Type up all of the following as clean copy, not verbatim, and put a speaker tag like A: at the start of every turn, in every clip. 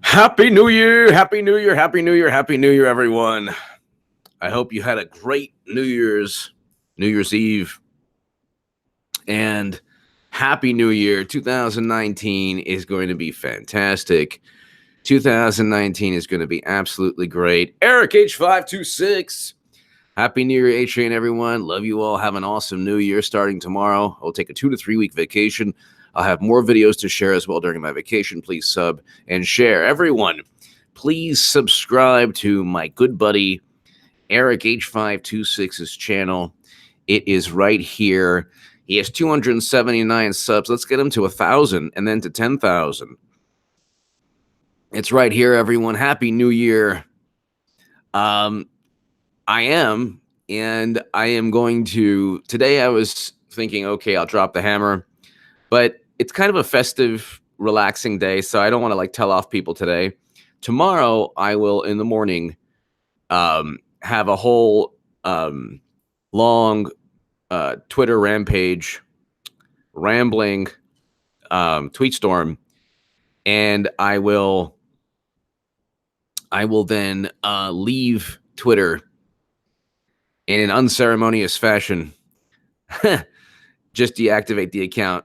A: Happy New Year! Happy New Year! Happy New Year! Happy New Year, everyone! I hope you had a great New Year's Eve, and Happy New Year! 2019 is going to be fantastic. 2019 is going to be absolutely great. Eric H526. Happy New Year, H-Train, everyone. Love you all. Have an awesome New Year starting tomorrow. I'll take a 2 to 3 week vacation. I'll have more videos to share as well during my vacation. Please sub and share. Everyone, please subscribe to my good buddy Eric H526's channel. It is right here. He has 279 subs. Let's get him to 1,000 and then to 10,000. It's right here, everyone. Happy New Year. I am going to, today I was thinking, okay, I'll drop the hammer, but it's kind of a festive, relaxing day, so I don't want to tell off people today. Tomorrow, I will, in the morning, have a whole long Twitter rampage, rambling tweet storm, and I will then leave Twitter in an unceremonious fashion. Just deactivate the account.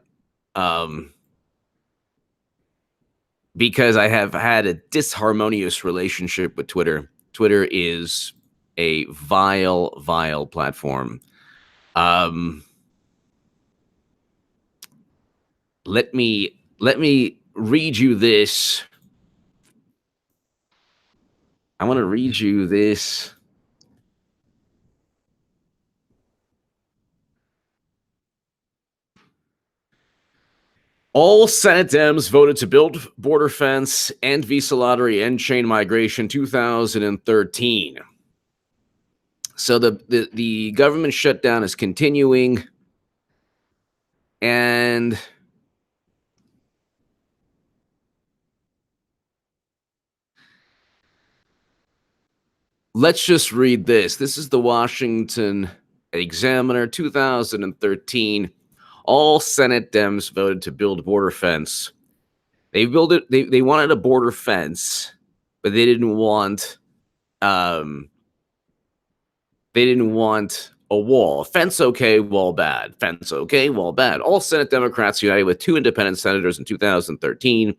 A: Because I have had a disharmonious relationship with Twitter. Twitter is a vile, vile platform. Let me read you this. I want to read you this. All Senate Dems voted to build border fence, end visa lottery, end chain migration 2013. So the government shutdown is continuing, and let's just read this. This is the Washington Examiner, 2013. All Senate Dems voted to build border fence. They wanted a border fence, but they didn't want a wall. Fence okay, wall bad. Fence okay, wall bad. All Senate Democrats united with 2 independent senators in 2013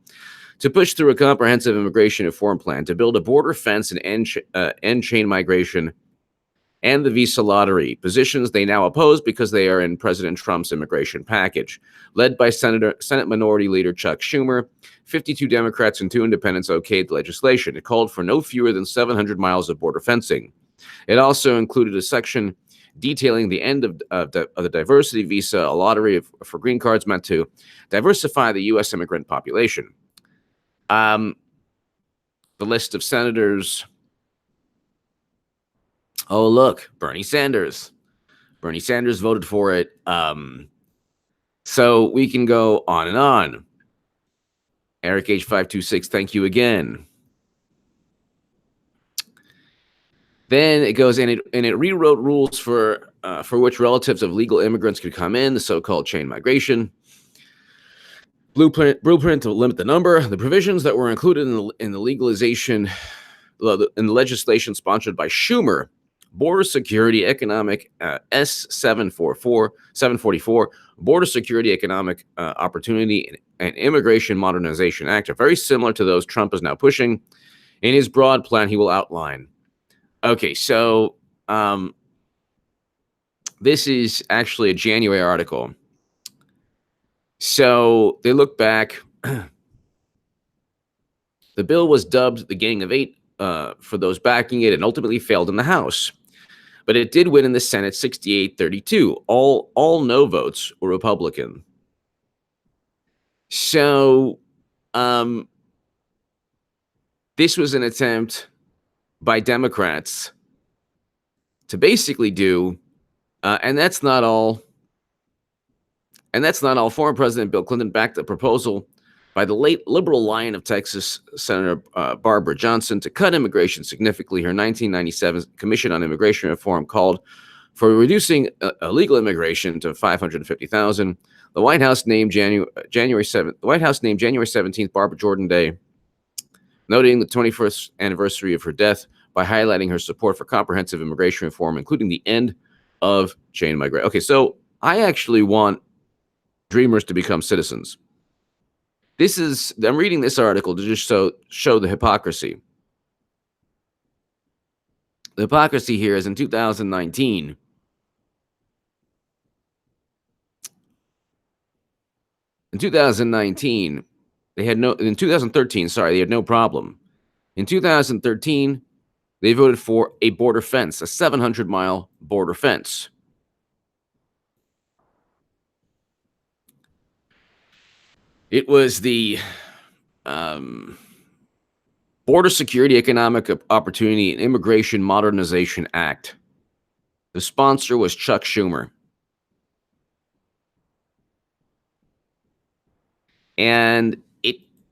A: to push through a comprehensive immigration reform plan to build a border fence and end chain migration and the visa lottery, positions they now oppose because they are in President Trump's immigration package. Led by Senate Minority Leader Chuck Schumer, 52 Democrats and 2 independents okayed the legislation. It called for no fewer than 700 miles of border fencing. It also included a section detailing the end of the diversity visa, a lottery for green cards meant to diversify the U.S. immigrant population. The list of senators. Oh, look, Bernie Sanders. Bernie Sanders voted for it. So we can go on and on. Eric H526, thank you again. Then it goes and it rewrote rules for which relatives of legal immigrants could come in, the so-called chain migration. Blueprint to limit the number. The provisions that were included in the legalization, in the legislation sponsored by Schumer, Border Security Economic S-744, Border Security Economic Opportunity and Immigration Modernization Act, are very similar to those Trump is now pushing. In his broad plan, he will outline. Okay, so this is actually a January article. So they look back. The bill was dubbed the Gang of Eight for those backing it and ultimately failed in the House. But it did win in the Senate 68-32. All no votes were Republican. So this was an attempt by Democrats to basically do, and that's not all. And that's not all. Former President Bill Clinton backed the proposal by the late liberal lion of Texas, Senator Barbara Johnson, to cut immigration significantly. Her 1997 Commission on Immigration Reform called for reducing illegal immigration to 550,000. The White House named January 7th. The White House named January 17th Barbara Jordan Day noting the 21st anniversary of her death by highlighting her support for comprehensive immigration reform, including the end of chain migration. Okay, so I actually want dreamers to become citizens. I'm reading this article to just show the hypocrisy. The hypocrisy here is in 2019. In 2019, in 2013, sorry, they had no problem. In 2013, they voted for a border fence, a 700-mile border fence. It was the Border Security, Economic Opportunity, and Immigration Modernization Act. The sponsor was Chuck Schumer. And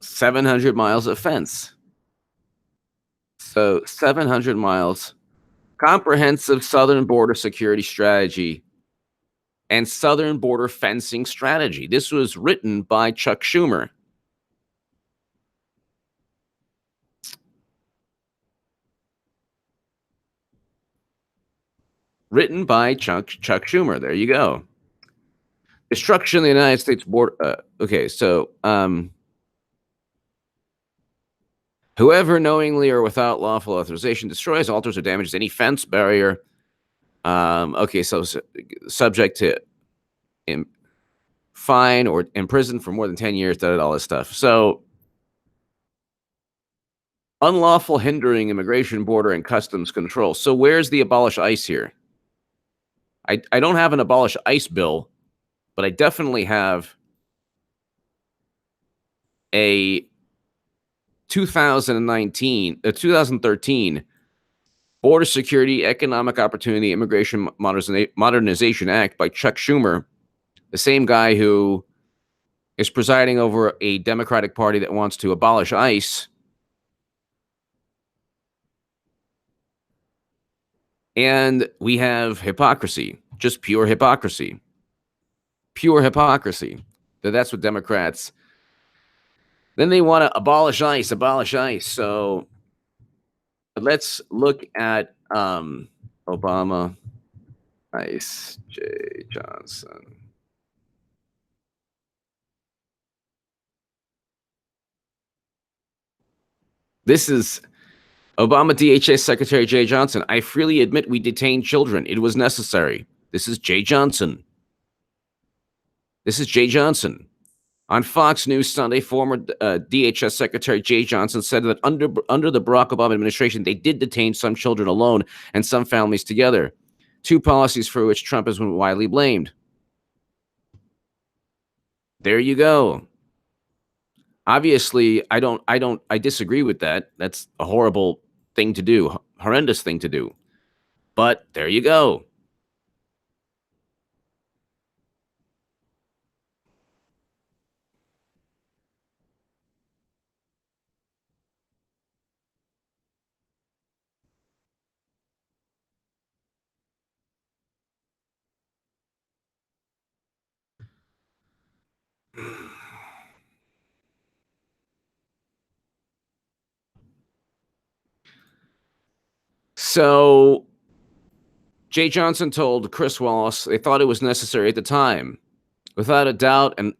A: 700 miles of fence. So 700 miles, comprehensive southern border security strategy and southern border fencing strategy. This was written by Chuck Schumer. Written by Chuck Schumer. There you go. Destruction of the United States border. Okay, so whoever knowingly or without lawful authorization destroys, alters, or damages any fence, barrier. Okay, so subject to fine or imprisoned for more than 10 years, all this stuff. So unlawful hindering immigration, border, and customs control. So where's the abolish ICE here? I don't have an abolish ICE bill, but I definitely have a 2013 Border Security, Economic Opportunity, Immigration Modernization Act by Chuck Schumer, the same guy who is presiding over a Democratic Party that wants to abolish ICE. And we have hypocrisy, just pure hypocrisy. Pure hypocrisy. That's what Democrats. Then they want to abolish ICE. So let's look at Obama, ICE, J. Johnson. This is Obama DHS Secretary J. Johnson. I freely admit we detained children. It was necessary. This is J. Johnson. On Fox News Sunday, former DHS Secretary J. Johnson said that under the Barack Obama administration, they did detain some children alone and some families together. Two policies for which Trump has been widely blamed. There you go. Obviously, I disagree with that. That's a horrible thing to do, horrendous thing to do. But there you go. So Jay Johnson told Chris Wallace they thought it was necessary at the time, without a doubt, and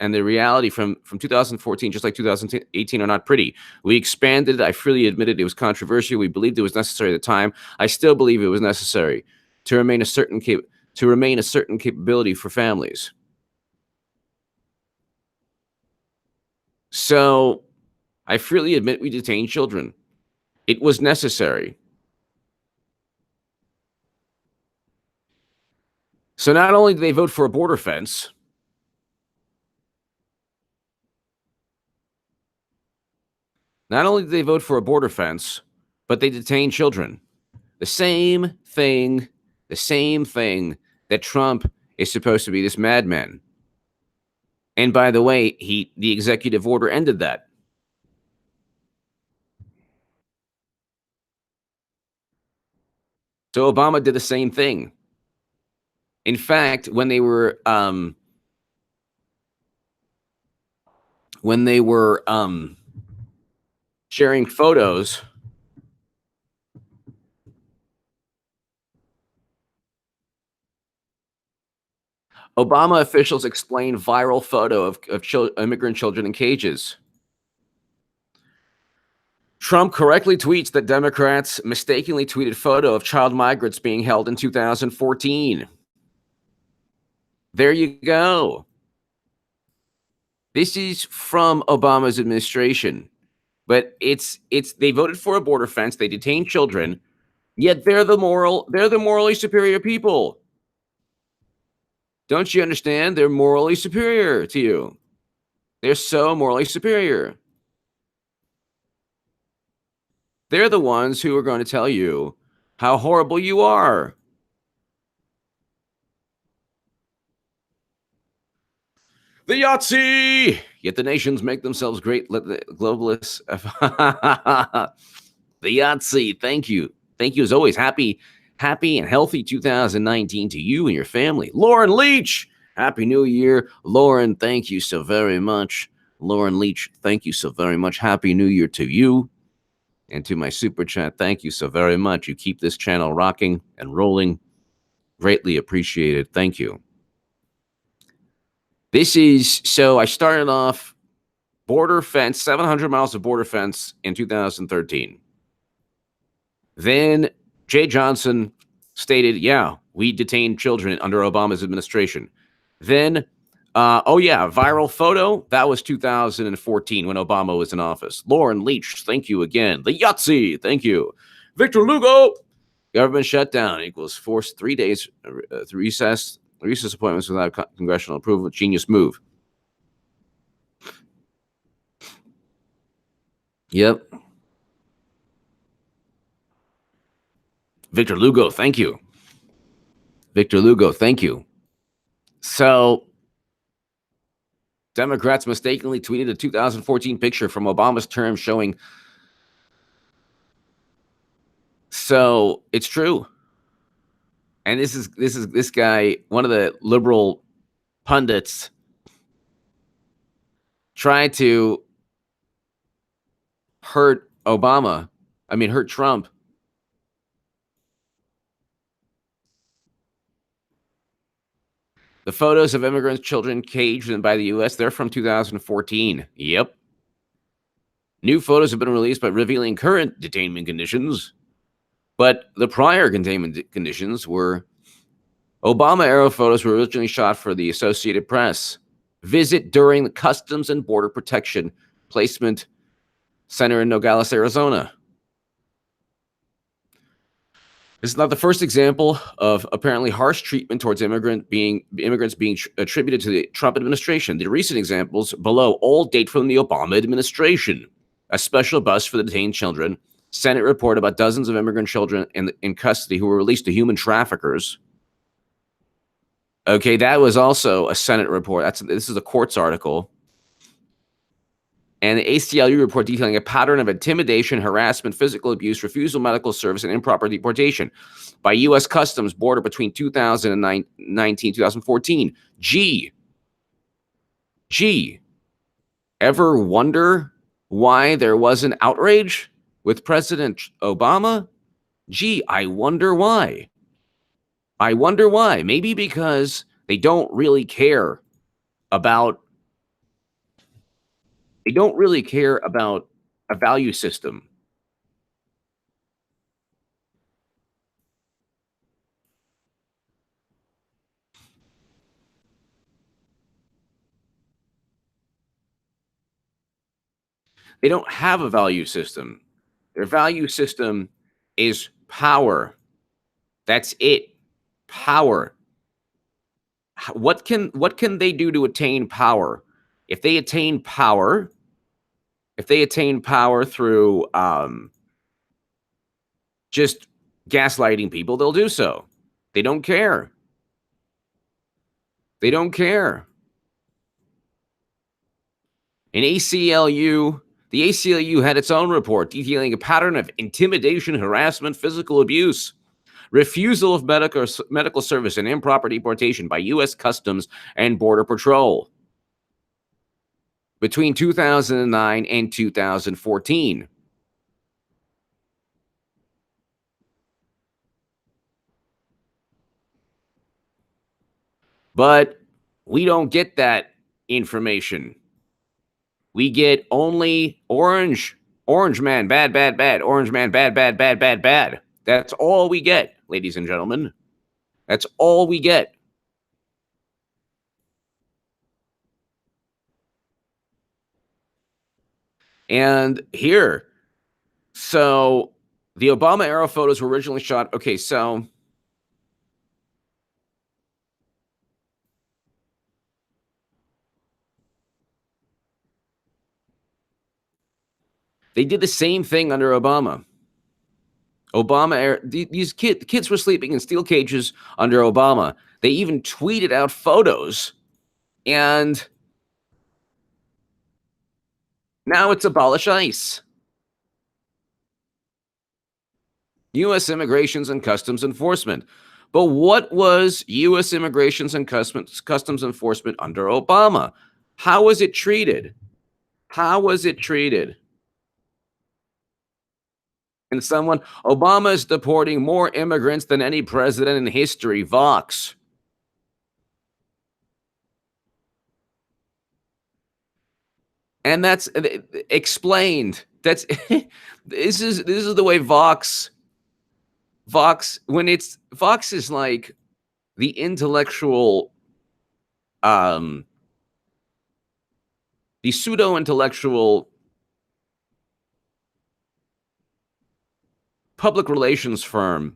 A: the reality from 2014, just like 2018, are not pretty. We expanded. I freely admitted it was controversial. We believed it was necessary at the time. I still believe it was necessary to remain a certain capability for families. So I freely admit we detained children. It was necessary. So not only did they vote for a border fence, but they detained children. The same thing that Trump is supposed to be this madman. And by the way, the executive order ended that. So Obama did the same thing. In fact, when they were sharing photos Obama officials explain viral photo of immigrant children in cages. Trump correctly tweets that Democrats mistakenly tweeted photo of child migrants being held in 2014. There you go. This is from Obama's administration, but it's they voted for a border fence, they detained children, yet they're the morally superior people. Don't you understand? They're morally superior to you. They're so morally superior. They're the ones who are going to tell you how horrible you are. The Yahtzee! Yet the nations make themselves great. Let the globalists. The Yahtzee. Thank you. Thank you as always. Happy and healthy 2019 to you and your family. Lauren Leach. Happy New Year. Lauren, thank you so very much. Lauren Leach, thank you so very much. Happy New Year to you. And to my super chat, thank you so very much. You keep this channel rocking and rolling. Greatly appreciated. Thank you. So I started off border fence, 700 miles of border fence in 2013. Then Jay Johnson stated, yeah, we detained children under Obama's administration. Then, viral photo. That was 2014 when Obama was in office. Lauren Leach, thank you again. The Yahtzee, thank you. Victor Lugo, government shutdown equals forced 3 days recess appointments without congressional approval. Genius move. Yep. Victor Lugo, thank you. Victor Lugo, thank you. So, Democrats mistakenly tweeted a 2014 picture from Obama's term showing. So, it's true. And this guy, one of the liberal pundits, tried to hurt Trump. The photos of immigrant children caged by the U.S., they're from 2014. Yep. New photos have been released by revealing current detainment conditions, but the prior containment conditions were Obama-era photos were originally shot for the Associated Press. Visit during the Customs and Border Protection Placement Center in Nogales, Arizona. This is not the first example of apparently harsh treatment towards immigrants being attributed to the Trump administration. The recent examples below all date from the Obama administration. A special bus for the detained children. Senate report about dozens of immigrant children in custody who were released to human traffickers. Okay, that was also a Senate report. This is a Quartz article. And the ACLU report detailing a pattern of intimidation, harassment, physical abuse, refusal of medical service, and improper deportation by U.S. Customs border between 2019 and 2014. Gee, ever wonder why there was an outrage with President Obama? Gee, I wonder why. Maybe because they don't really care about a value system. They don't have a value system. Their value system is power. That's it. Power. What can they do to attain power? If they attain power through just gaslighting people, they'll do so. They don't care. In ACLU, the ACLU had its own report detailing a pattern of intimidation, harassment, physical abuse, refusal of medical service, and improper deportation by U.S. Customs and Border Patrol between 2009 and 2014. But we don't get that information. We get only orange man, bad, bad, bad. Orange man, bad, bad, bad, bad, bad. That's all we get, ladies and gentlemen. That's all we get. And here, so the Obama era photos were originally shot. Okay, so they did the same thing under Obama. Obama era, these kids were sleeping in steel cages under Obama. They even tweeted out photos, and now it's abolish ICE. U.S. Immigrations and Customs Enforcement. But what was U.S. Immigrations and Customs Enforcement under Obama? How was it treated? How was it treated? And Obama is deporting more immigrants than any president in history. Vox. And that's explained. That's this is the way Vox when it's Vox is like the intellectual the pseudo-intellectual public relations firm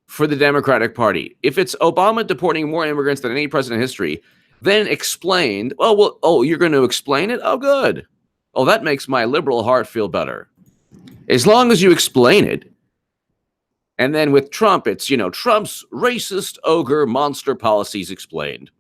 A: for the Democratic Party. If it's Obama deporting more immigrants than any president in history, then explained, you're going to explain it? Oh, good. Oh, that makes my liberal heart feel better. As long as you explain it. And then with Trump, it's, Trump's racist ogre monster policies explained.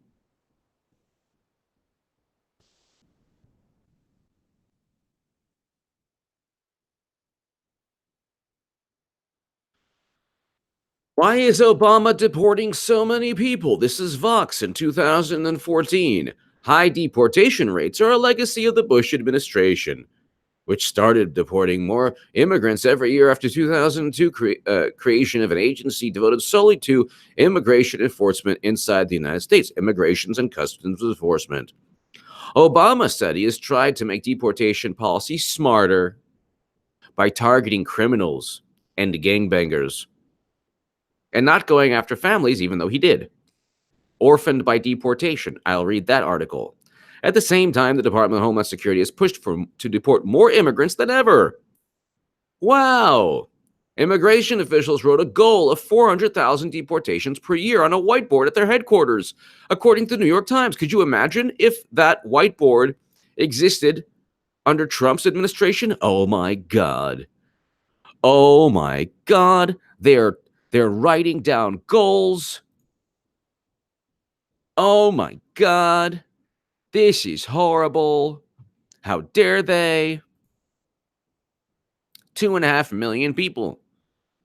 A: Why is Obama deporting so many people? This is Vox in 2014. High deportation rates are a legacy of the Bush administration, which started deporting more immigrants every year after 2002 creation of an agency devoted solely to immigration enforcement inside the United States, Immigrations and Customs Enforcement. Obama said he has tried to make deportation policy smarter by targeting criminals and gangbangers and not going after families, even though he did. Orphaned by deportation. I'll read that article. At the same time, the Department of Homeland Security has pushed to deport more immigrants than ever. Wow. Immigration officials wrote a goal of 400,000 deportations per year on a whiteboard at their headquarters, according to the New York Times. Could you imagine if that whiteboard existed under Trump's administration? Oh my God. Oh my God. They're writing down goals. Oh my God. This is horrible. How dare they? 2.5 million people.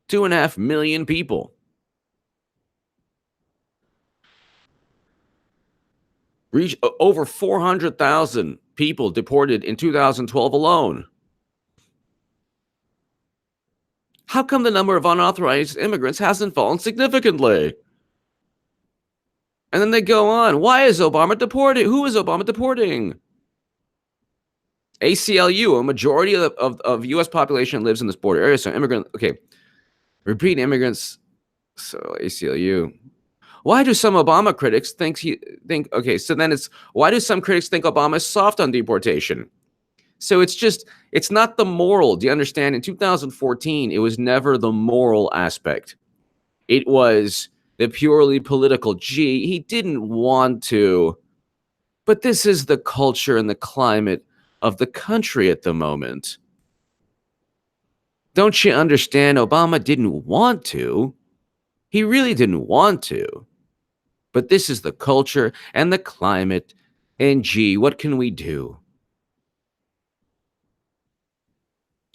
A: 2.5 million people. Reach over 400,000 people deported in 2012 alone. How come the number of unauthorized immigrants hasn't fallen significantly? And then they go on. Why is Obama deporting? Who is Obama deporting? ACLU, a majority of U.S. population lives in this border area. So repeat immigrants. So ACLU. Why do some Obama critics think? So then it's why do some critics think Obama is soft on deportation? So it's not the moral. Do you understand? In 2014, it was never the moral aspect. It was the purely political. Gee, he didn't want to, but this is the culture and the climate of the country at the moment. Don't you understand? Obama didn't want to. He really didn't want to. But this is the culture and the climate. And gee, what can we do?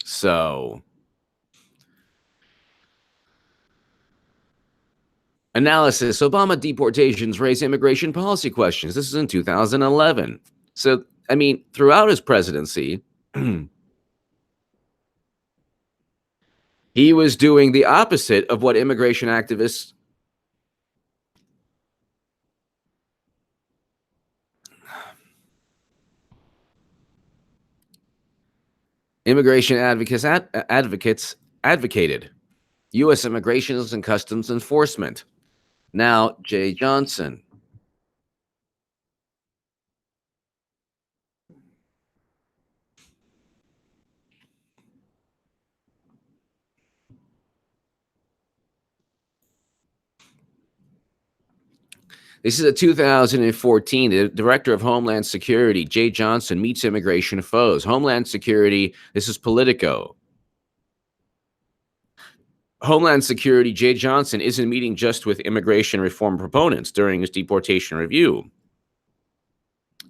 A: So, analysis. Obama deportations raise immigration policy questions. This is in 2011. So, throughout his presidency, he was doing the opposite of what immigration activists Immigration advocates advocated U.S. Immigration and Customs Enforcement. Now, Jay Johnson. This is a 2014. The Director of Homeland Security, Jay Johnson, meets immigration foes. Homeland Security, this is Politico. Homeland Security, Jay Johnson, isn't meeting just with immigration reform proponents during his deportation review.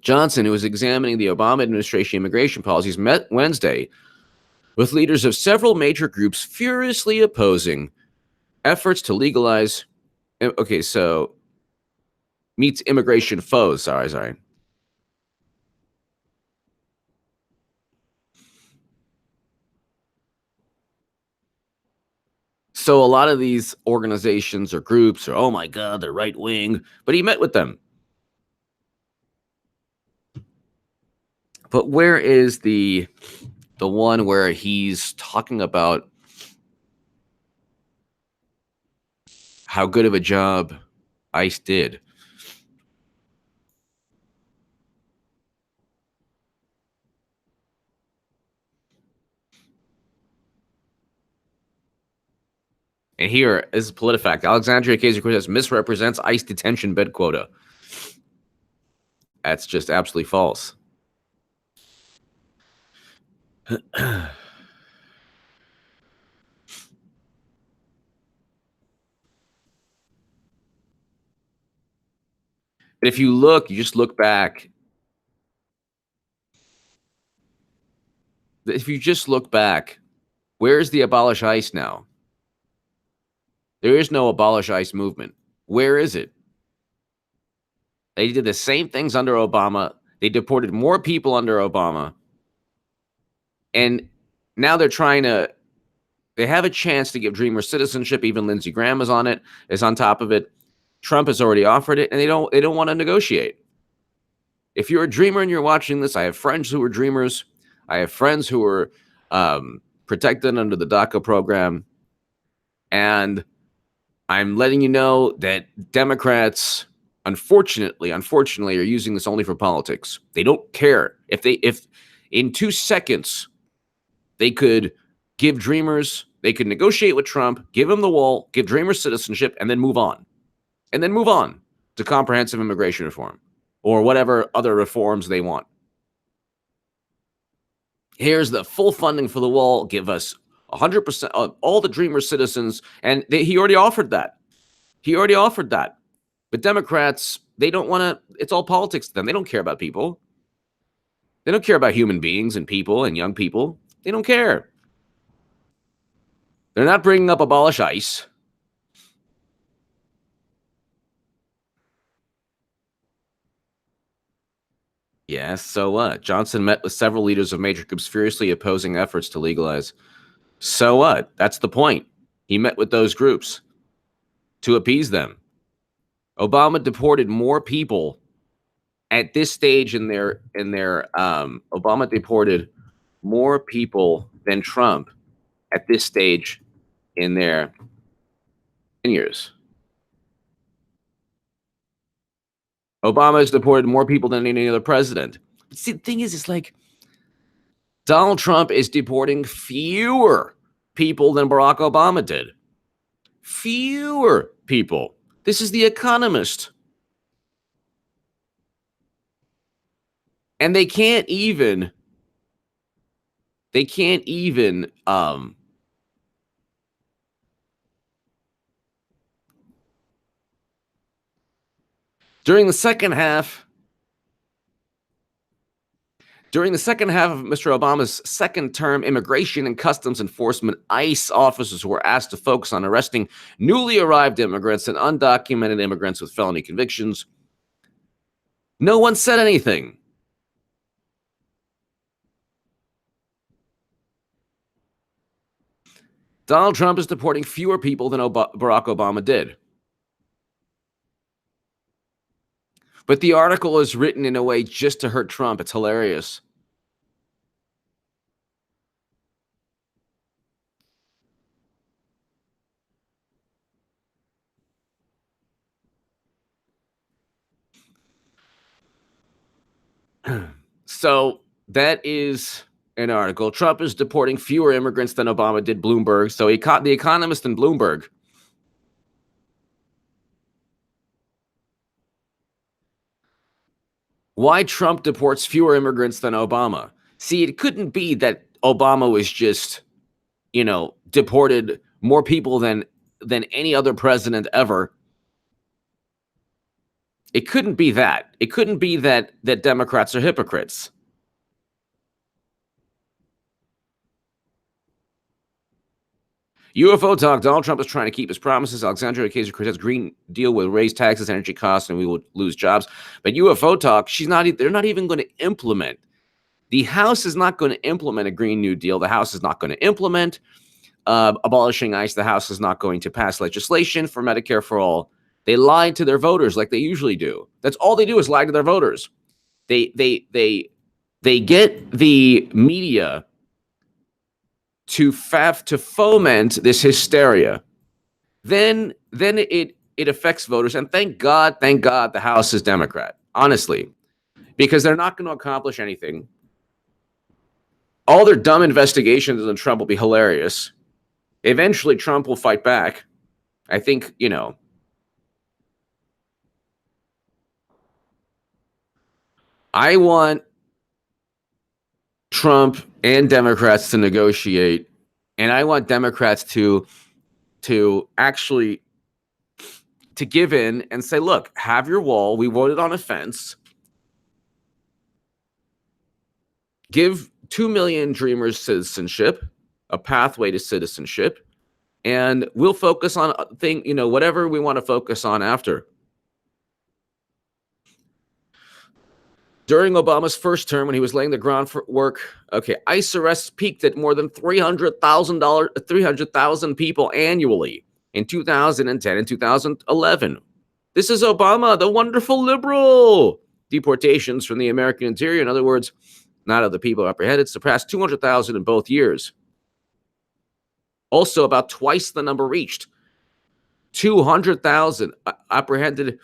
A: Johnson, who was examining the Obama administration immigration policies, met Wednesday with leaders of several major groups furiously opposing efforts to legalize. Okay, so meets immigration foes. Sorry. So a lot of these organizations or groups are, oh my God, they're right wing, but he met with them. But where is the one where he's talking about how good of a job ICE did? And here is PolitiFact. Alexandria Ocasio-Cortez misrepresents ICE detention bed quota. That's just absolutely false. If you look, you just look back. If you just look back, where's the abolish ICE now? There is no abolish ICE movement. Where is it? They did the same things under Obama. They deported more people under Obama. And now they're trying to, they have a chance to give Dreamer citizenship. Even Lindsey Graham is on top of it. Trump has already offered it, and they don't want to negotiate. If you're a Dreamer and you're watching this, I have friends who are Dreamers. I have friends who are protected under the DACA program. And I'm letting you know that Democrats, unfortunately, are using this only for politics. They don't care. If in 2 seconds they could give Dreamers, they could negotiate with Trump, give him the wall, give Dreamers citizenship, and then move on. And then move on to comprehensive immigration reform or whatever other reforms they want. Here's the full funding for the wall. Give us 100% of all the Dreamer citizens. And he already offered that. But Democrats, they don't want to, it's all politics to them. They don't care about people. They don't care about human beings and people and young people. They don't care. They're not bringing up abolish ICE. Yes, so what? Johnson met with several leaders of major groups furiously opposing efforts to legalize. So what? That's the point. He met with those groups to appease them. Obama deported more people at this stage in their Obama deported more people than Trump at this stage in their years. Obama has deported more people than any other president. But see, the thing is, it's like Donald Trump is deporting fewer people than Barack Obama did. Fewer people. This is The Economist. And they can't even during the second half of Mr. Obama's second term, Immigration and Customs Enforcement ICE officers were asked to focus on arresting newly arrived immigrants and undocumented immigrants with felony convictions. No one said anything. Donald Trump is deporting fewer people than Barack Obama did. But the article is written in a way just to hurt Trump. It's hilarious. So that is an article. Trump is deporting fewer immigrants than Obama did, Bloomberg. So he caught The Economist and Bloomberg. Why Trump deports fewer immigrants than Obama. See, it couldn't be that Obama was just, deported more people than any other president ever. It couldn't be that. It couldn't be that Democrats are hypocrites. UFO talk. Donald Trump is trying to keep his promises. Alexandria Ocasio-Cortez Green Deal will raise taxes, energy costs, and we will lose jobs. But UFO talk, they're not even going to implement. The House is not going to implement a Green New Deal. The House is not going to implement abolishing ICE. The House is not going to pass legislation for Medicare for all. They lied to their voters like they usually do. That's all they do is lie to their voters. They get the media to foment this hysteria. Then it affects voters. And thank God the House is Democrat, honestly, because they're not going to accomplish anything. All their dumb investigations into Trump will be hilarious. Eventually, Trump will fight back. I think, I want Trump and Democrats to negotiate, and I want Democrats to actually to give in and say, look, have your wall. We voted on a fence. Give 2 million dreamers citizenship, a pathway to citizenship, and we'll focus on whatever we want to focus on after. During Obama's first term, when he was laying the groundwork, ICE arrests peaked at more than 300,000 people annually in 2010 and 2011. This is Obama, the wonderful liberal. Deportations from the American interior, in other words, not of the people apprehended, surpassed 200,000 in both years. Also, about twice the number reached. 200,000 apprehended.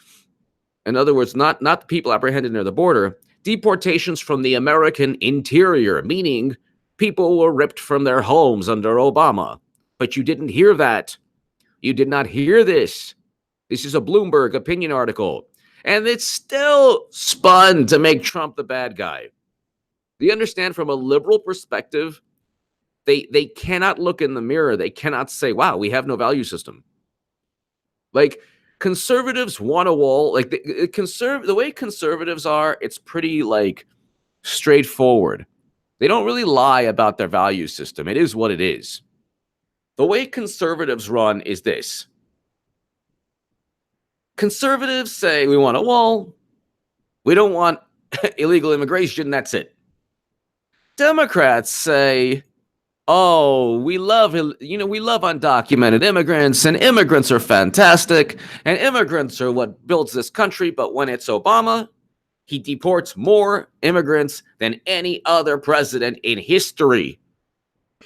A: In other words, not the people apprehended near the border. Deportations from the American interior, meaning people were ripped from their homes under Obama. But you didn't hear that. You did not hear this. This is a Bloomberg opinion article. And it's still spun to make Trump the bad guy. Do you understand, from a liberal perspective, they cannot look in the mirror. They cannot say, wow, we have no value system. Like, conservatives want a wall. Like the way conservatives are, it's pretty straightforward. They don't really lie about their value system. It is what it is. The way conservatives run is this. Conservatives say we want a wall. We don't want illegal immigration. That's it. Democrats say, oh, we love undocumented immigrants, and immigrants are fantastic, and immigrants are what builds this country. But when it's Obama, he deports more immigrants than any other president in history.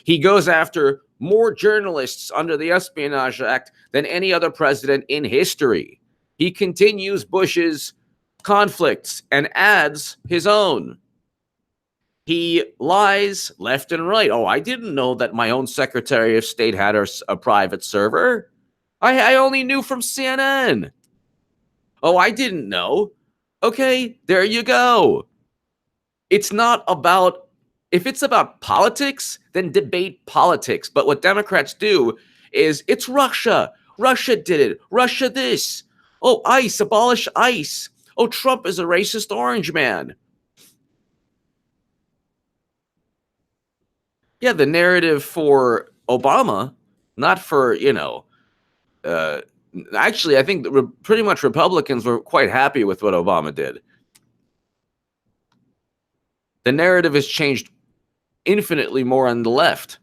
A: He goes after more journalists under the Espionage Act than any other president in history. He continues Bush's conflicts and adds his own. He lies left and right. Oh, I didn't know that my own Secretary of State had a private server. I only knew from CNN. Oh, I didn't know. Okay, there you go. It's not about, if it's about politics, then debate politics. But what Democrats do is, it's Russia. Russia did it. Russia this. Oh, ICE, abolish ICE. Oh, Trump is a racist orange man. Yeah, the narrative for Obama, not for, actually, I think pretty much Republicans were quite happy with what Obama did. The narrative has changed infinitely more on the left.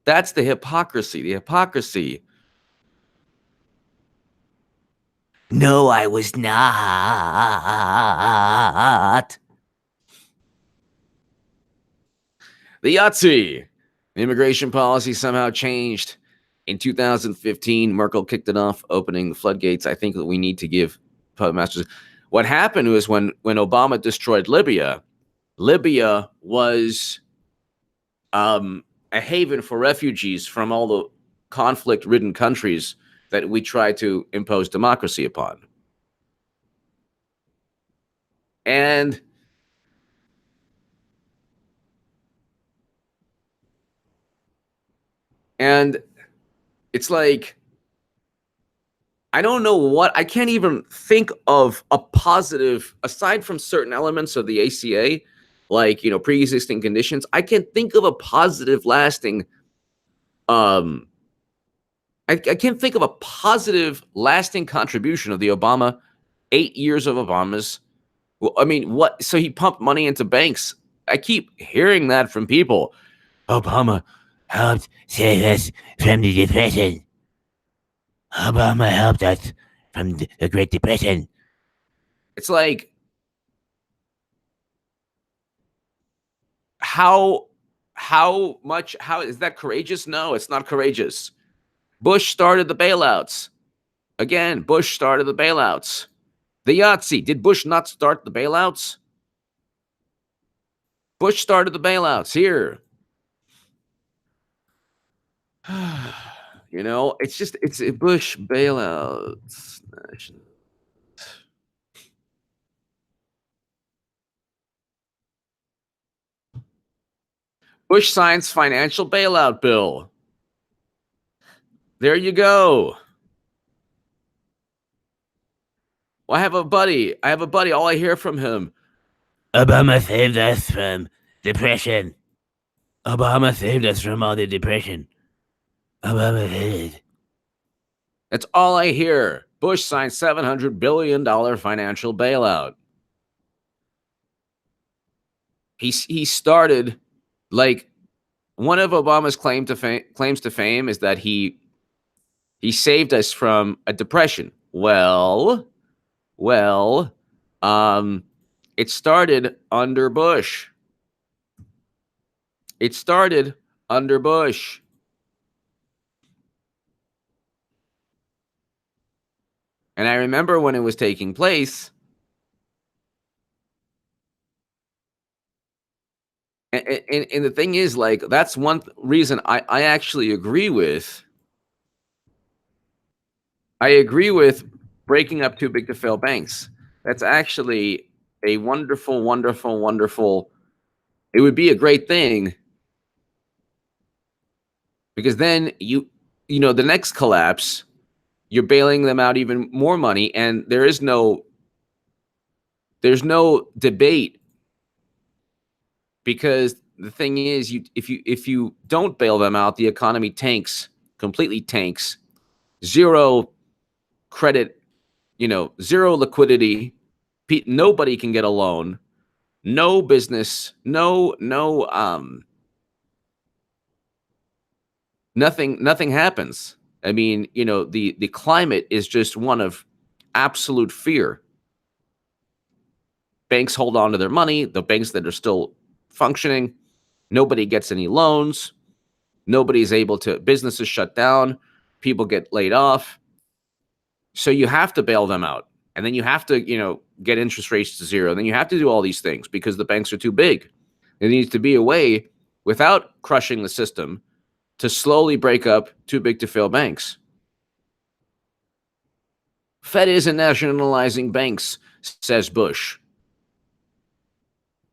A: That's the hypocrisy. The hypocrisy. No, I was not. The Yahtzee. The immigration policy somehow changed. In 2015, Merkel kicked it off, opening the floodgates. I think that we need to give puppet masters. What happened was when Obama destroyed Libya, Libya was a haven for refugees from all the conflict-ridden countries that we try to impose democracy upon. And it's like, I don't know what, I can't even think of a positive, aside from certain elements of the ACA, like, pre-existing conditions. I can't think of a positive, lasting, I can't think of a positive, lasting contribution of the 8 years of Obama's. Well, I mean, what? So he pumped money into banks. I keep hearing that from people. Obama helped save us from the Depression. Obama helped us from the Great Depression. It's like, how is that courageous? No, it's not courageous. Bush started the bailouts. Again, Bush started the bailouts. The Yahtzee. Did Bush not start the bailouts? Bush started the bailouts here. It's a Bush bailouts. Bush signs financial bailout bill. There you go. Well, I have a buddy. All I hear from him, Obama saved us from depression. Obama saved us from all the depression. Obama did. That's all I hear. Bush signed $700 billion financial bailout. He started, like, one of Obama's claims to fame is that he saved us from a depression. Well, it started under Bush. And I remember when it was taking place. And the thing is, like, that's one reason I actually agree with. I agree with breaking up too big to fail banks. That's actually a wonderful, wonderful, wonderful. It would be a great thing, because then the next collapse, you're bailing them out even more money, and there's no debate, because the thing is, if you don't bail them out, the economy completely tanks. Zero credit, zero liquidity. Nobody can get a loan. No business. Nothing happens. I mean, the climate is just one of absolute fear. Banks hold on to their money. The banks that are still functioning, nobody gets any loans. Nobody's able to. Businesses shut down. People get laid off. So you have to bail them out. And then you have to, get interest rates to zero. And then you have to do all these things because the banks are too big. There needs to be a way, without crushing the system, to slowly break up too big to fail banks. Fed isn't nationalizing banks, says Bush.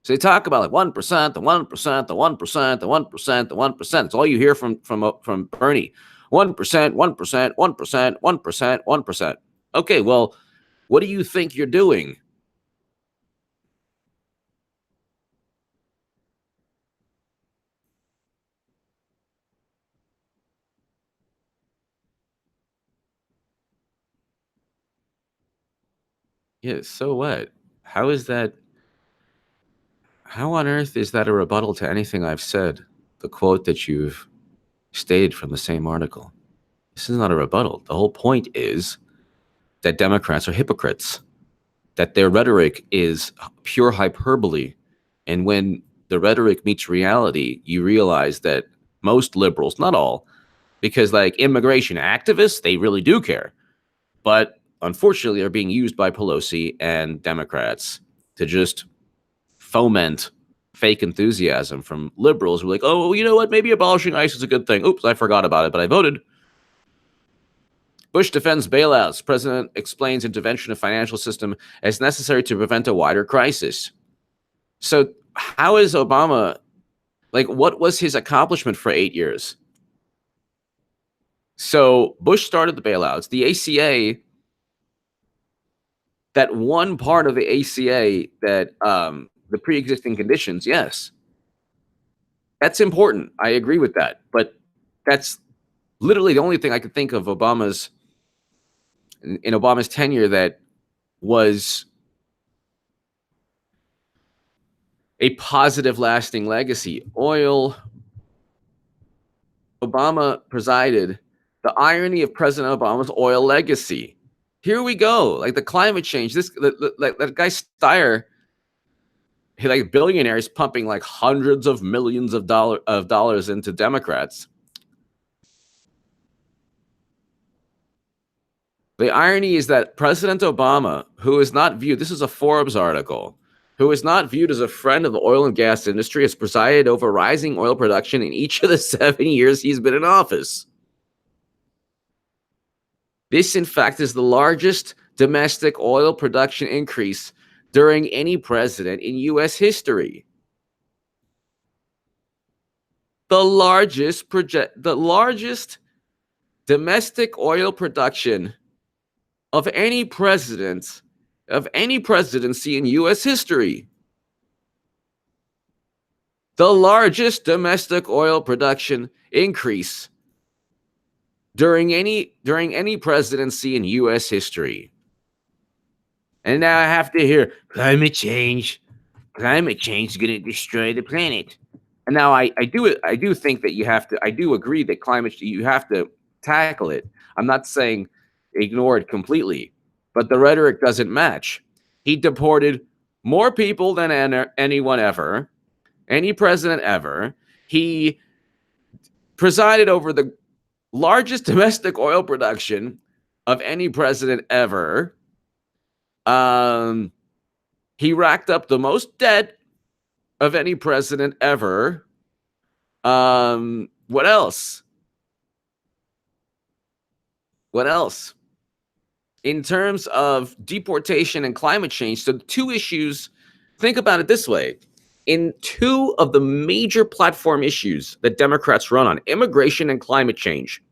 A: So they talk about like 1%, the 1%, the 1%, the 1%, the 1%. It's all you hear from Bernie. 1%, 1%, 1%, 1%, 1%. Okay, well, what do you think you're doing? Yeah, so what? How is that? How on earth is that a rebuttal to anything I've said? The quote that you've stated from the same article. This is not a rebuttal. The whole point is that Democrats are hypocrites, that their rhetoric is pure hyperbole. And when the rhetoric meets reality, you realize that most liberals, not all, because like immigration activists, they really do care, but unfortunately are being used by Pelosi and Democrats to just foment fake enthusiasm from liberals who are like, oh, well, you know what? Maybe abolishing ICE is a good thing. Oops, I forgot about it, but I voted. Bush defends bailouts. President explains intervention of financial system as necessary to prevent a wider crisis. So how is Obama, like, what was his accomplishment for 8 years? So Bush started the bailouts. The ACA, that one part of the ACA that the pre-existing conditions, yes, that's important. I agree with that. But that's literally the only thing I could think of in Obama's tenure that was a positive, lasting legacy. Oil. Obama presided. The irony of President Obama's oil legacy. Here we go. Like the climate change. That guy Steyer, he like billionaires pumping like hundreds of millions of dollars into Democrats. The irony is that President Obama, who is not viewed, this is a Forbes article, who is not viewed as a friend of the oil and gas industry, has presided over rising oil production in each of the 7 years he's been in office. This, in fact, is the largest domestic oil production increase during any president in U.S. history. The largest domestic oil production of any president, of any presidency in U.S. history. The largest domestic oil production increase during any presidency in U.S. history. And now I have to hear climate change. Climate change is going to destroy the planet. And now I do think that you have to. I do agree that you have to tackle it. I'm not saying ignore it completely, but the rhetoric doesn't match. He deported more people than anyone ever, any president ever. He presided over the largest domestic oil production of any president ever. He racked up the most debt of any president ever. What else? What else? In terms of deportation and climate change, so the two issues, think about it this way. In two of the major platform issues that Democrats run on, immigration and climate change,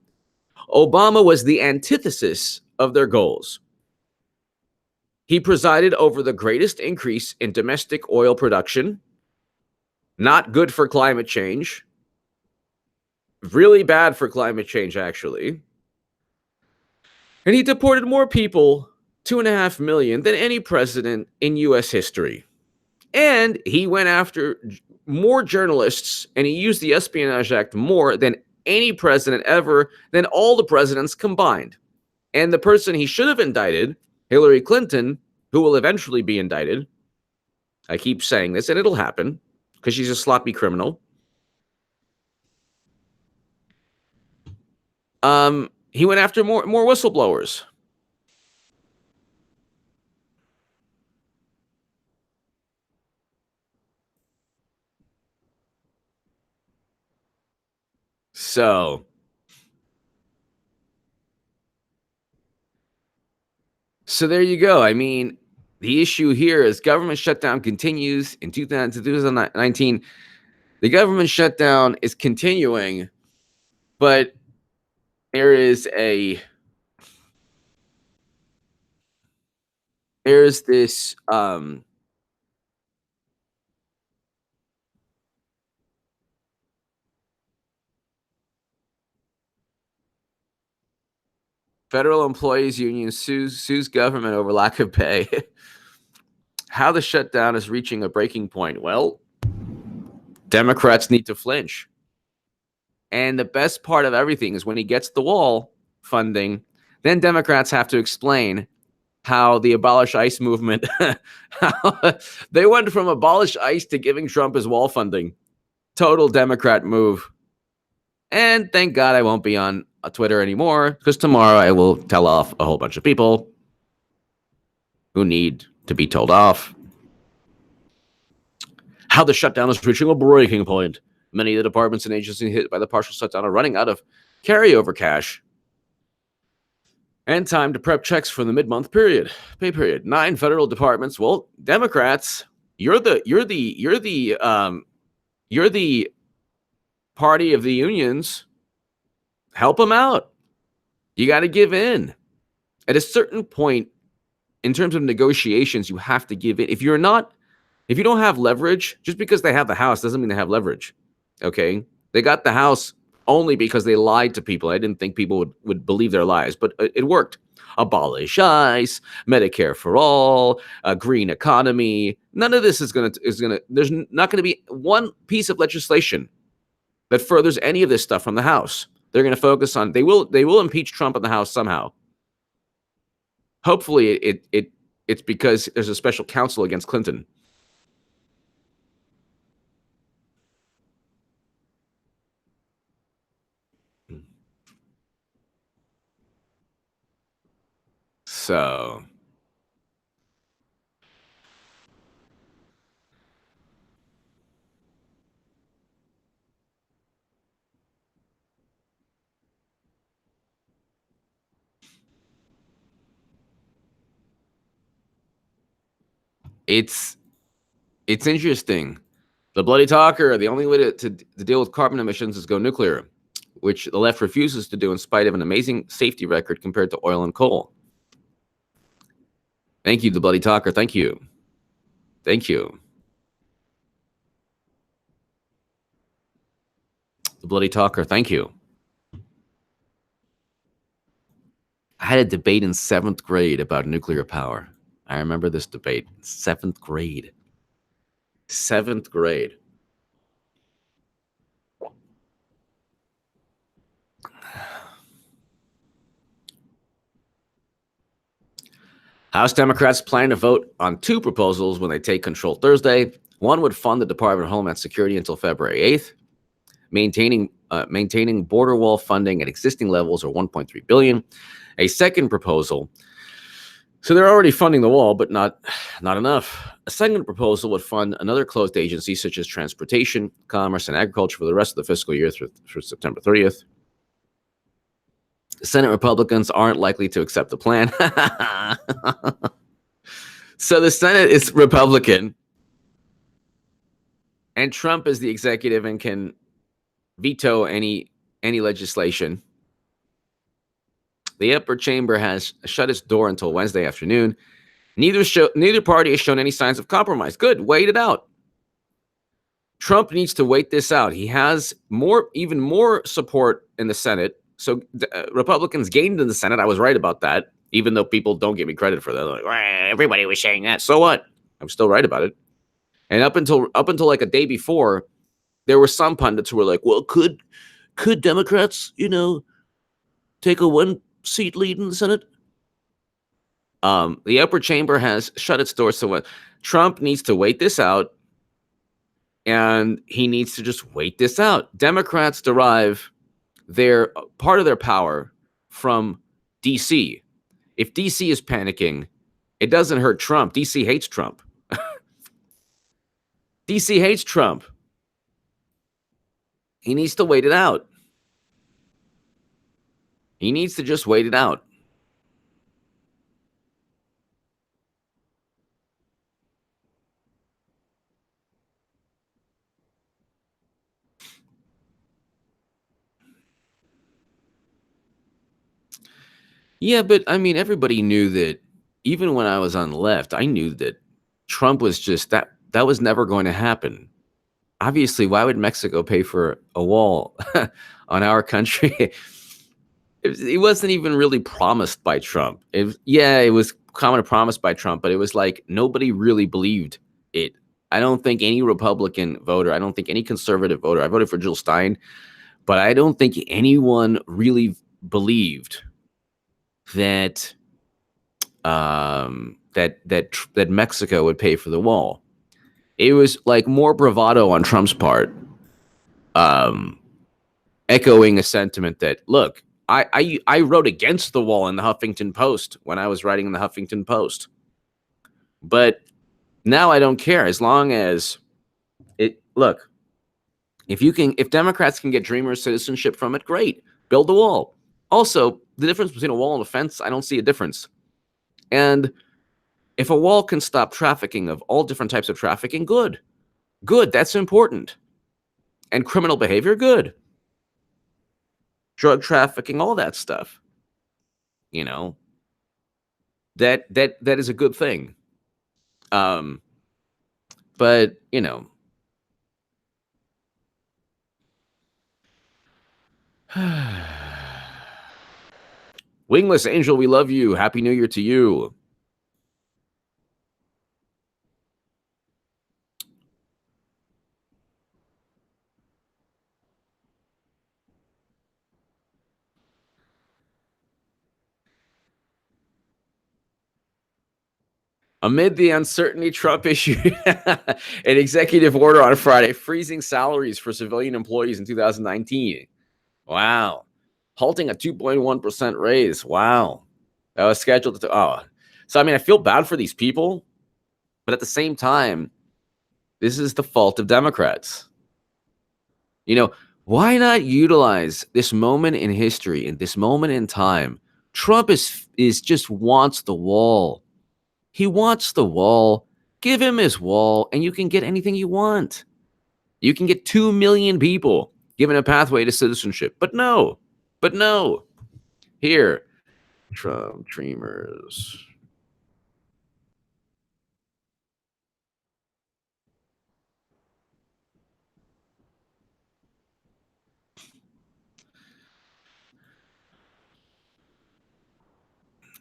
A: Obama was the antithesis of their goals. He presided over the greatest increase in domestic oil production, not good for climate change, really bad for climate change, actually. And he deported more people, 2.5 million, than any president in U.S. history. And he went after more journalists, and he used the Espionage Act more than any president ever, than all the presidents combined. And the person he should have indicted, Hillary Clinton, who will eventually be indicted, I keep saying this, and it'll happen, because she's a sloppy criminal. He went after more whistleblowers. So there you go. I mean, the issue here is government shutdown continues in 2019. The government shutdown is continuing, but there's this federal employees union sues government over lack of pay. How the shutdown is reaching a breaking point. Well, Democrats need to flinch. And the best part of everything is when he gets the wall funding, then Democrats have to explain how the abolish ICE movement, they went from abolish ICE to giving Trump his wall funding. Total Democrat move. And thank God I won't be on Twitter anymore, because tomorrow I will tell off a whole bunch of people who need to be told off. how the shutdown is reaching a breaking point. Many of the departments and agencies hit by the partial shutdown are running out of carryover cash and time to prep checks for the mid-month pay period. 9 federal departments. Well, Democrats, you're the party of the unions. Help them out. You got to give in. At a certain point, in terms of negotiations, you have to give in. If you don't have leverage, just because they have the House doesn't mean they have leverage. Okay? They got the House only because they lied to people. I didn't think people would believe their lies, but it worked. Abolish ICE, Medicare for all, a green economy. None of this is gonna. There's not gonna be one piece of legislation that furthers any of this stuff from the House. They're gonna focus on. They will impeach Trump in the House somehow. Hopefully, it's because there's a special counsel against Clinton. So it's interesting. The bloody talker, the only way to deal with carbon emissions is go nuclear, which the left refuses to do in spite of an amazing safety record compared to oil and coal. Thank you, the bloody talker. Thank you. Thank you. The bloody talker. Thank you. I had a debate in 7th grade about nuclear power. I remember this debate. 7th grade. 7th grade. House Democrats plan to vote on 2 proposals when they take control Thursday. One would fund the Department of Homeland Security until February 8th, maintaining border wall funding at existing levels or $1.3 billion. A second proposal, so they're already funding the wall, but not enough. A second proposal would fund another closed agency such as transportation, commerce, and agriculture for the rest of the fiscal year through September 30th. Senate Republicans aren't likely to accept the plan. So the Senate is Republican, and Trump is the executive and can veto any legislation. The upper chamber has shut its door until Wednesday afternoon. Neither party has shown any signs of compromise. Good, wait it out. Trump needs to wait this out. He has even more support in the Senate. So Republicans gained in the Senate. I was right about that, even though people don't give me credit for that. Like, everybody was saying that. So what? I'm still right about it. And up until like a day before, there were some pundits who were like, well, could Democrats, take a 1-seat lead in the Senate? The upper chamber has shut its doors. So Trump needs to wait this out, and he needs to just wait this out. Democrats derive part of their power from DC. If DC is panicking, it doesn't hurt Trump. DC hates Trump. DC hates Trump. He needs to wait it out. He needs to just wait it out. Yeah, but I mean, everybody knew that. Even when I was on the left, I knew that Trump was just that was never going to happen. Obviously, why would Mexico pay for a wall on our country? It wasn't even really promised by Trump. It was kind of promised by Trump, but it was like nobody really believed it. I don't think any Republican voter, I don't think any conservative voter, I voted for Jill Stein, but I don't think anyone really believed that that Mexico would pay for the wall. It was like more bravado on Trump's part, echoing a sentiment that, look, I wrote against the wall in the Huffington Post when I was writing in the Huffington Post. But now I don't care. As long as look, if Democrats can get Dreamers citizenship from it, great. Build the wall. Also, the difference between a wall and a fence, I don't see a difference. And if a wall can stop trafficking of all different types of trafficking, good. Good, that's important. And criminal behavior, good. Drug trafficking, all that stuff. You know, that is a good thing. But, Wingless Angel, we love you. Happy New Year to you. Amid the uncertainty, Trump issued an executive order on Friday freezing salaries for civilian employees in 2019. Wow. Halting a 2.1% raise. Wow. That was scheduled to. So, I mean, I feel bad for these people, but at the same time, this is the fault of Democrats. Why not utilize this moment in history and this moment in time? Trump is just wants the wall. He wants the wall. Give him his wall, and you can get anything you want. You can get 2 million people given a pathway to citizenship. But no. Here, Trump Dreamers.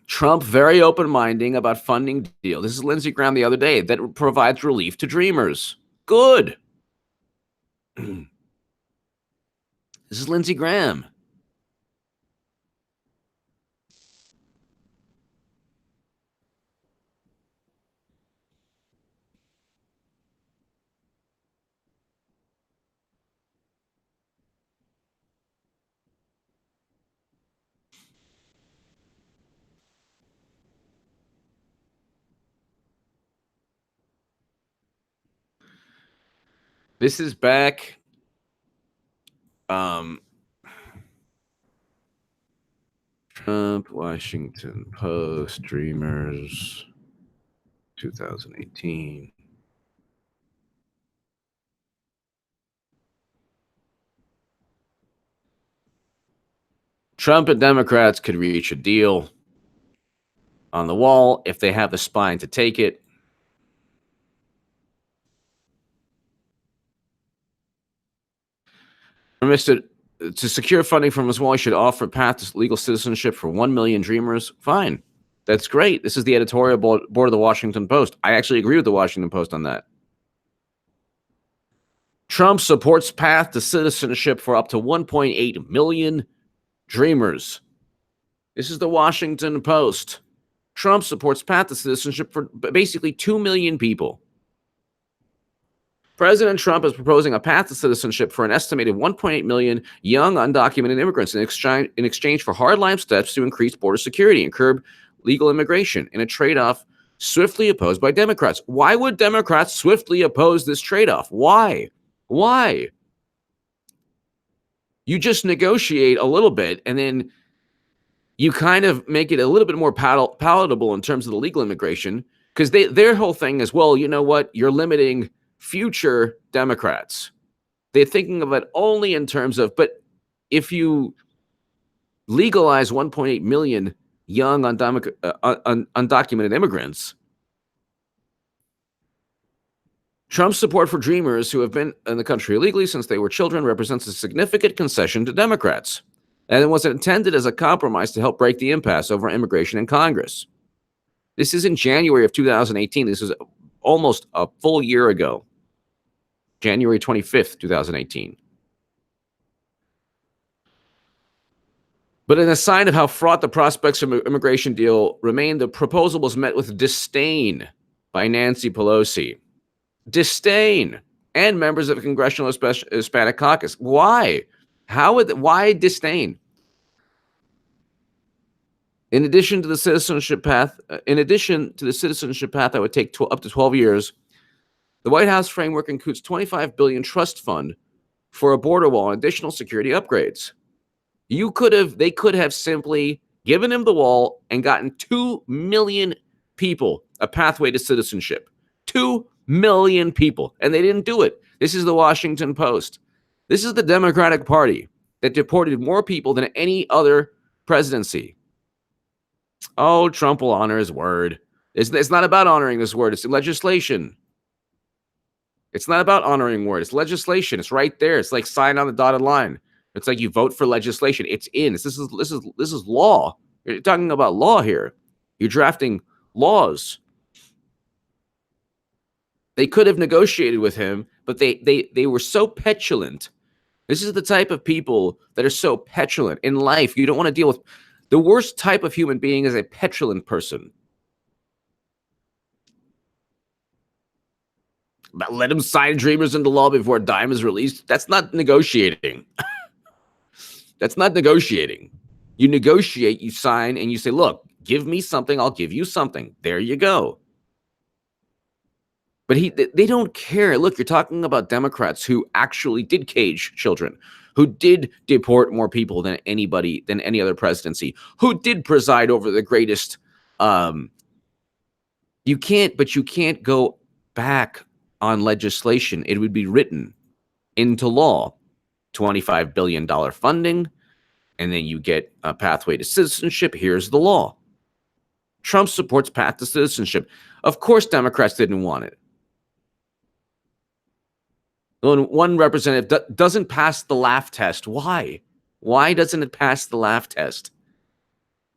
A: Trump very open-minded about funding deal. This is Lindsey Graham the other day that provides relief to Dreamers. Good. This is Lindsey Graham. This is back. Trump, Washington Post, Dreamers, 2018. Trump and Democrats could reach a deal on the wall if they have the spine to take it. Mr. To secure funding from his wall, he should offer a path to legal citizenship for 1 million Dreamers. Fine. That's great. This is the editorial board of the Washington Post. I actually agree with the Washington Post on that. Trump supports path to citizenship for up to 1.8 million Dreamers. This is the Washington Post. Trump supports path to citizenship for basically 2 million people. President Trump is proposing a path to citizenship for an estimated 1.8 million young undocumented immigrants in exchange for hardline steps to increase border security and curb legal immigration in a trade-off swiftly opposed by Democrats. Why would Democrats swiftly oppose this trade-off? Why? You just negotiate a little bit, and then you kind of make it a little bit more palatable in terms of the legal immigration, because their whole thing is, well, you know what? You're limiting future Democrats. They're thinking of it only in terms of, but if you legalize 1.8 million young undocumented immigrants, Trump's support for Dreamers who have been in the country illegally since they were children represents a significant concession to Democrats, and it was intended as a compromise to help break the impasse over immigration in Congress. This is in January of 2018. This is almost a full year ago, January 25th, 2018. But in a sign of how fraught the prospects of an immigration deal remained, the proposal was met with disdain by Nancy Pelosi. Disdain and members of the Congressional Hispanic Caucus. Why? Why disdain? In addition to the citizenship path, that would take up to 12 years, The White House framework includes $25 billion trust fund for a border wall and additional security upgrades. They could have simply given him the wall and gotten 2 million people a pathway to citizenship. 2 million people. And they didn't do it. This is the Washington Post. This is the Democratic Party that deported more people than any other presidency. Oh, Trump will honor his word. It's not about honoring his word. It's legislation. It's not about honoring word. It's legislation. It's right there. It's like sign on the dotted line. It's like you vote for legislation. It's in. This is law. You're talking about law here. You're drafting laws. They could have negotiated with him, but they were so petulant. This is the type of people that are so petulant in life. You don't want to deal with. The worst type of human being is a petulant person. But let him sign Dreamers into law before a dime is released. That's not negotiating. That's not negotiating. You negotiate, you sign, and you say, look, give me something, I'll give you something. There you go. But they don't care. Look, you're talking about Democrats who actually did cage children, who did deport more people than any other presidency, who did preside over the greatest. You can't go back on legislation. It would be written into law. $25 billion funding, and then you get a pathway to citizenship. Here's the law. Trump supports path to citizenship. Of course, Democrats didn't want it. One representative doesn't pass the laugh test. Why? Why doesn't it pass the laugh test?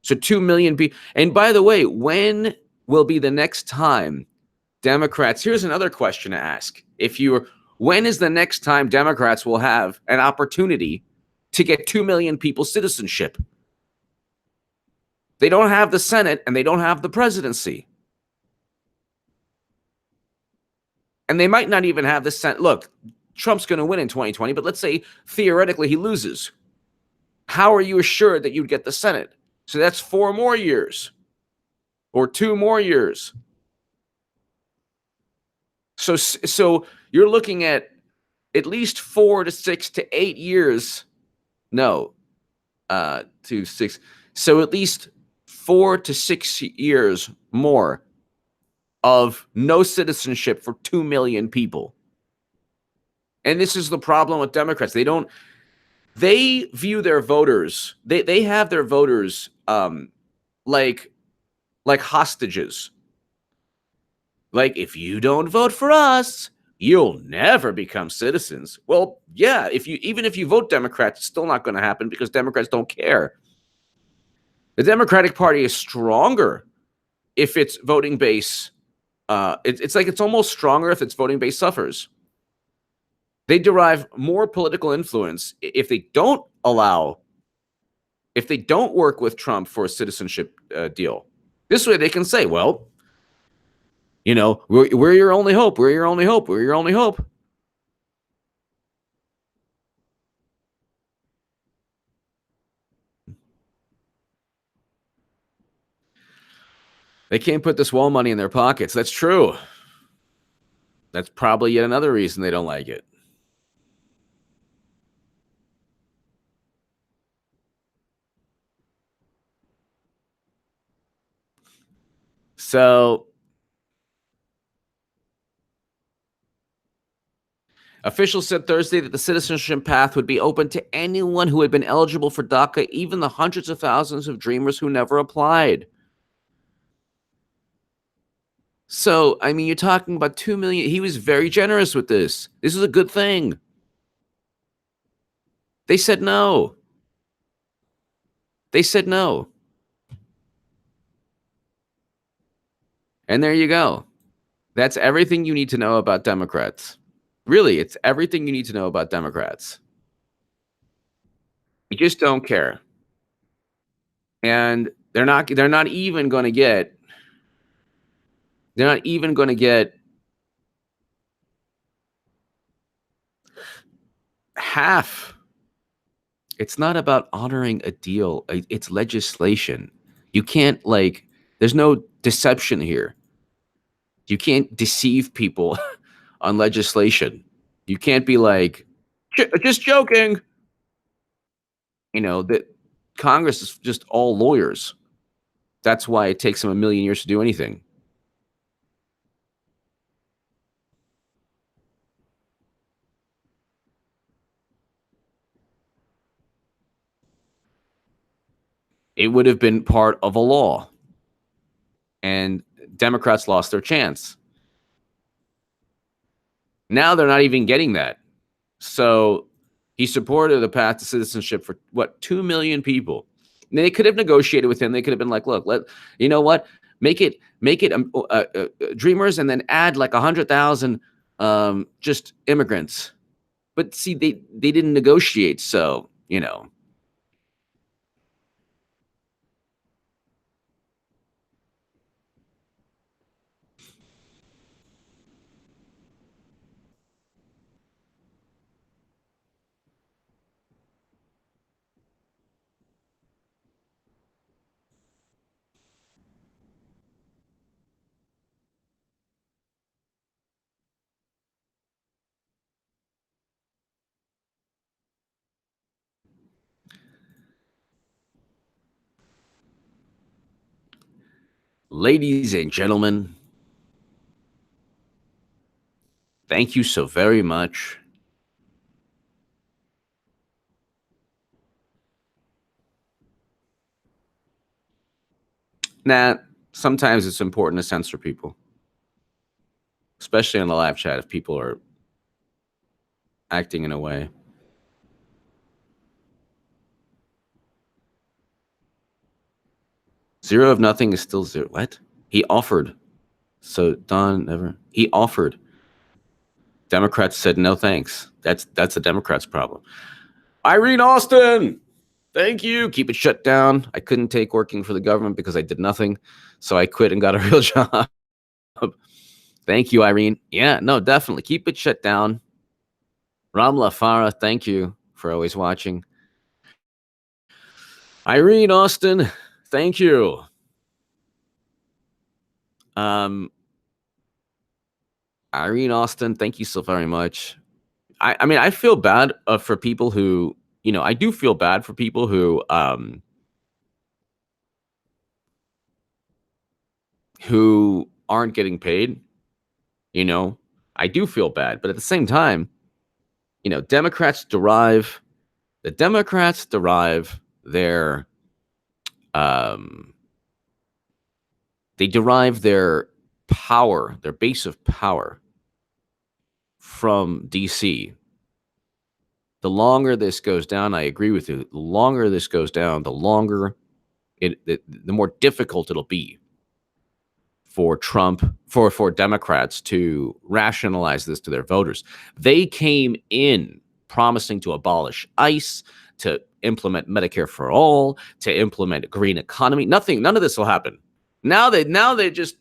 A: So 2 million people. And by the way, when will be the next time Democrats? Here's another question to ask. When is the next time Democrats will have an opportunity to get 2 million people citizenship? They don't have the Senate and they don't have the presidency. And they might not even have the Senate. Look, Trump's going to win in 2020, but let's say theoretically he loses. How are you assured that you'd get the Senate? So that's 4 more years or 2 more years. So you're looking at least 4 to 6 to 8 years. No, to 6. So at least 4 to 6 years more of no citizenship for 2 million people. And this is the problem with Democrats. They view their voters, they have their voters like hostages. Like, if you don't vote for us, you'll never become citizens. Well, yeah, even if you vote Democrat, it's still not going to happen because Democrats don't care. The Democratic Party is stronger if its voting base. It's almost stronger if its voting base suffers. They derive more political influence if they don't work with Trump for a citizenship deal. This way they can say, well, we're your only hope. We're your only hope. We're your only hope. They can't put this wall money in their pockets. That's true. That's probably yet another reason they don't like it. So, officials said Thursday that the citizenship path would be open to anyone who had been eligible for DACA, even the hundreds of thousands of Dreamers who never applied. So, I mean, you're talking about 2 million. He was very generous with this. This is a good thing. They said no. They said no. And there you go. That's everything you need to know about Democrats. Really, it's everything you need to know about Democrats. You just don't care. And they're not even going to get half. It's not about honoring a deal. It's legislation. You can't there's no deception here. You can't deceive people on legislation. You can't be like, just joking. That Congress is just all lawyers. That's why it takes them a million years to do anything. It would have been part of a law, and Democrats lost their chance. Now they're not even getting that. So he supported the path to citizenship for 2 million people. And they could have negotiated with him. They could have been like, look, you know what? Make it dreamers, and then add like 100,000 just immigrants. But see, they didn't negotiate. So, ladies and gentlemen, thank you so very much. Nah, sometimes it's important to censor people, especially on the live chat if people are acting in a way. Zero of nothing is still zero. What? He offered. So Don never. He offered. Democrats said no thanks. That's the Democrats' problem. Irene Austin, thank you. Keep it shut down. I couldn't take working for the government because I did nothing, so I quit and got a real job. Thank you, Irene. Yeah, no, definitely keep it shut down. Ramla Farah, thank you for always watching. Irene Austin, thank you. Irene Austin, thank you so very much. I mean, I feel bad for people who, I do feel bad for people who aren't getting paid. I do feel bad, but at the same time, Democrats derive their they derive their power, their base of power from DC. The longer this goes down, I agree with you. The longer this goes down, the longer the more difficult it'll be for Democrats to rationalize this to their voters. They came in promising to abolish ICE, to implement Medicare for all, to implement a green economy. None of this will happen. Now they just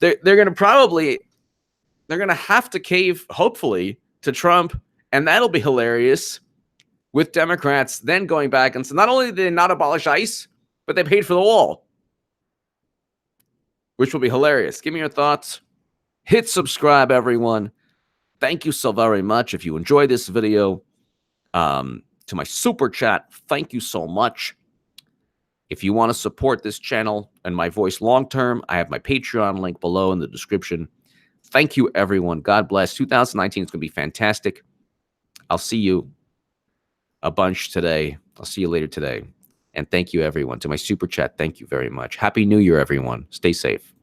A: they're going to have to cave, hopefully, to Trump, and that'll be hilarious, with Democrats then going back and so not only did they not abolish ICE, but they paid for the wall, which will be hilarious. Give me your thoughts. Hit subscribe, everyone. Thank you so very much. If you enjoyed this video, to my super chat, thank you so much. If you want to support this channel and my voice long term, I have my Patreon link below in the description. Thank you, everyone. God bless. 2019 is going to be fantastic. I'll see you a bunch today. I'll see you later today. And thank you, everyone. To my super chat, thank you very much. Happy New Year, everyone. Stay safe.